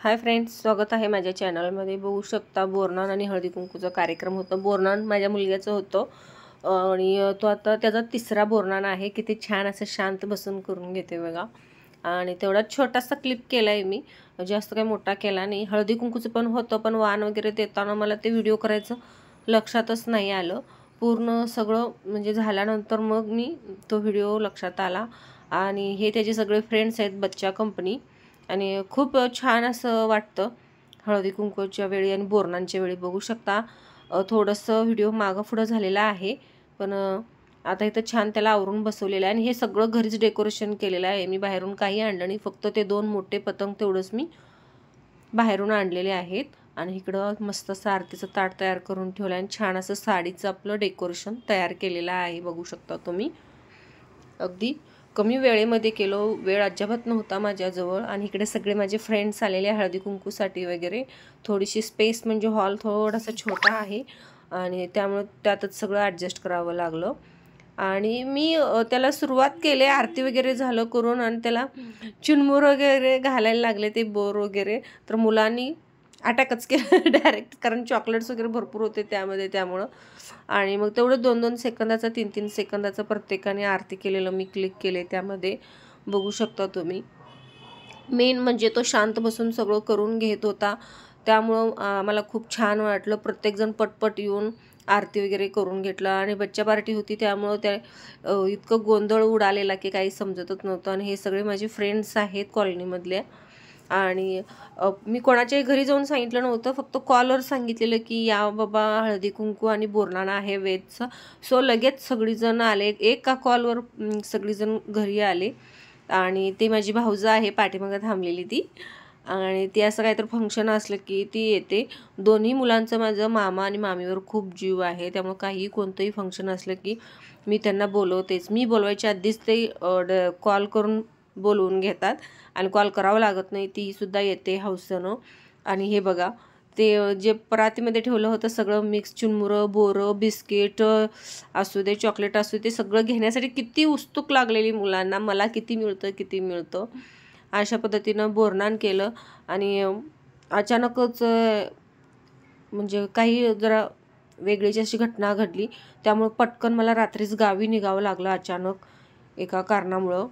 Hi friends, स्वागत आहे माझ्या चॅनलमध्ये। बघू शकता बोरनान आणि हळदी कुंकूचा कार्यक्रम होता। बोरनान माझ्या मुलग्याचं होतं आणि तो आता त्याचा तिसरा बोरनान आहे। किती छान असं शांत बसून करून घेते बघा। आणि तेवढा छोटासा क्लिप केलाय मी, जास्त काही मोठा केला नाही। हळदी कुंकूचं पण होतं, पण वाण वगैरे देताना मला ते व्हिडिओ करायचं लक्षातच नाही आलं। पूर्ण सगळं म्हणजे झाल्यानंतर मग मी तो व्हिडिओ लक्षात आला। आणि हे त्याचे सगळे फ्रेंड्स आहेत, बच्चा कंपनी। आणि खूप छान असं वाटतं हळदी कुंकूच्या वेळी आणि बोरनांच्या वेळी। बघू शकता थोडंसं व्हिडिओ मागं पुढं झालेला आहे, पण आता इथं छान त्याला आवरून बसवलेलं आहे। आणि हे सगळं घरीच डेकोरेशन केलेलं आहे मी, बाहेरून काही आणलं नाही। फक्त ते 2 मोठे पतंग तेवढंच मी बाहेरून आणलेले आहेत। आणि इकडं मस्त असं आरतीचं ताट तयार करून ठेवलं आणि छान असं साडीचं आपलं डेकोरेशन तयार केलेलं आहे। बघू शकता तुम्ही, अगदी कमी वेळेमध्ये केलो, वेळ अजिबात नव्हता माझ्याजवळ। आणि इकडे सगळे माझे फ्रेंड्स आलेले हळदी कुंकूसाठी वगैरे। थोडीशी स्पेस म्हणजे हॉल थोडासा छोटा आहे आणि त्यामुळे त्यातच सगळं ॲडजस्ट करावं लागलं। आणि मी त्याला सुरुवात केली, आरती वगैरे झालं करून, आणि त्याला चुनमुर वगैरे घालायला लागले, ते बोर वगैरे। तर मुलांनी अटॅकच केलं डायरेक्ट, कारण चॉकलेट्स वगैरे भरपूर होते त्यामध्ये, त्यामुळं। आणि मग तेवढं 2-2 सेकंदाचा 3-3 सेकंदाचा प्रत्येकाने आरती केलेलं मी क्लिक केले त्यामध्ये। बघू शकता तुम्ही, मेन म्हणजे तो शांत बसून सगळं करून घेत होता, त्यामुळं मला खूप छान वाटलं। प्रत्येकजण पटपट येऊन आरती वगैरे करून घेतलं। आणि बच्चा पार्टी होती त्यामुळं त्या इतकं गोंधळ उडालेला की काही समजतच नव्हतं। आणि हे सगळे माझे फ्रेंड्स आहेत कॉलनीमधल्या। आणि मी कोणाच्याही घरी जाऊन सांगितलं नव्हतं, फक्त कॉलवर सांगितलेलं की या बाबा हळदी कुंकू आणि बोरनान आहे वेदचं। सो लगेच सगळीजण आले, एका कॉलवर सगळीजण घरी आले। आणि ती माझी भाऊजं आहे पाठीमागं थांबलेली ती, आणि ती असं काहीतरी फंक्शन असलं की ती येते। दोन्ही मुलांचं माझं मामा आणि मामीवर खूप जीव आहे, त्यामुळे काही कोणतंही फंक्शन असलं की मी त्यांना बोलवतेच। मी बोलवायच्या आधीच ते कॉल करून बोलवून घेतात, आणि कॉल करावं लागत नाही, ती सुद्धा येते हौसेनं। आणि हे बघा, ते जे परातीमध्ये ठेवलं होतं सगळं मिक्स, चुनमुरं, बोरं, बिस्किट असू दे, चॉकलेट असू दे, सगळं घेण्यासाठी किती उत्सुक लागलेली मुलांना, मला किती मिळतं किती मिळतं। अशा पद्धतीनं बोरनान केलं। आणि अचानकच म्हणजे काही जरा वेगळीच अशी घटना घडली, त्यामुळं पटकन मला रात्रीच गावी निघावं लागलं अचानक एका कारणामुळं।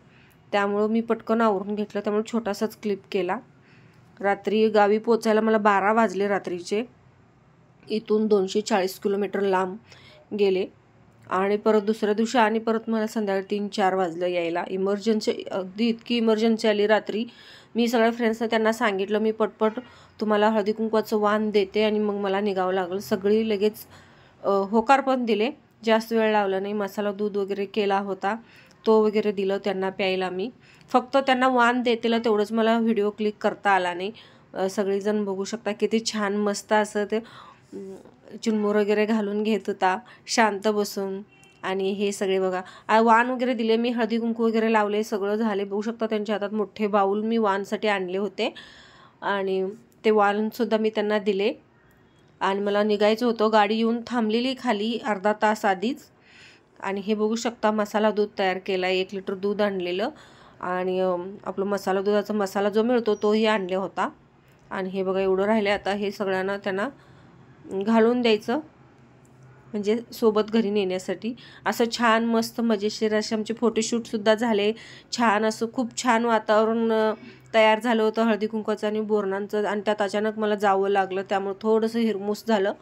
त्यामुळं मी पटकन आवरून घेतलं, त्यामुळे छोटासाच क्लिप केला। रात्री गावी पोचायला मला 12 वाजले रात्रीचे। इथून 240 किलोमीटर लांब गेले, आणि परत दुसऱ्या दिवशी आणि परत मला संध्याकाळी 3-4 वाजलं यायला। इमर्जन्सी, अगदी इतकी इमर्जन्सी आली रात्री। मी सगळ्या फ्रेंड्सना त्यांना सांगितलं मी पटपट तुम्हाला हळदी कुंकवाचं वाण देते आणि मग मला निघावं लागलं। सगळी लगेच होकार पण दिले, जास्त वेळ लावला नाही। मसाला दूध वगैरे केला होता, तो वगैरे दिलं त्यांना प्यायला मी। फक्त त्यांना वाण देतेला तेवढंच मला व्हिडिओ क्लिक करता आला नाही। सगळीजण बघू शकता किती छान मस्त असं ते चुनमुर वगैरे घालून घेत होता शांत बसून। आणि हे सगळे बघा वाण वगैरे दिले मी, हळदी कुंकू वगैरे लावले, सगळं झाले। बघू शकता त्यांच्या हातात मोठे बाऊल मी वाणसाठी आणले होते, आणि ते वाणसुद्धा मी त्यांना दिले। आणि मला निघायचं होतं, गाडी येऊन थांबलेली खाली अर्धा तास आधीच। आणि हे बघू शकता मसाला दूध तयार केला आहे, 1 लिटर दूध आणलेलं। आणि आपलं मसाला दुधाचा मसाला जो मिळतो तोही आणला होता। आणि हे बघा एवढं राहिले, आता हे सगळ्यांना त्यांना घालून द्यायचं, म्हणजे सोबत घरी नेण्यासाठी। असं छान मस्त मजेशीर असे आमचे फोटोशूटसुद्धा झाले। छान असं खूप छान वातावरण तयार झालं होतं हळदी कुंकवाचं आणि बोरनांचं। आणि त्यात अचानक मला जावं लागलं, त्यामुळे थोडंसं हिरमूस झालं,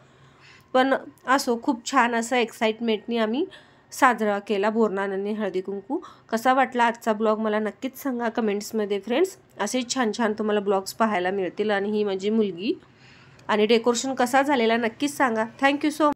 पण असो खूप छान असं एक्साइटमेंटनी आम्ही साजरा केला बोरनान आणि हळदी कुंकू। कसा वाटला आजचा ब्लॉग मला नक्कीच सांगा कमेंट्समध्ये फ्रेंड्स। असे छान छान तुम्हाला ब्लॉग्स पाहायला मिळतील। आणि ही माझी मुलगी, आणि डेकोरेशन कसा झालेला नक्कीच सांगा। Thank you so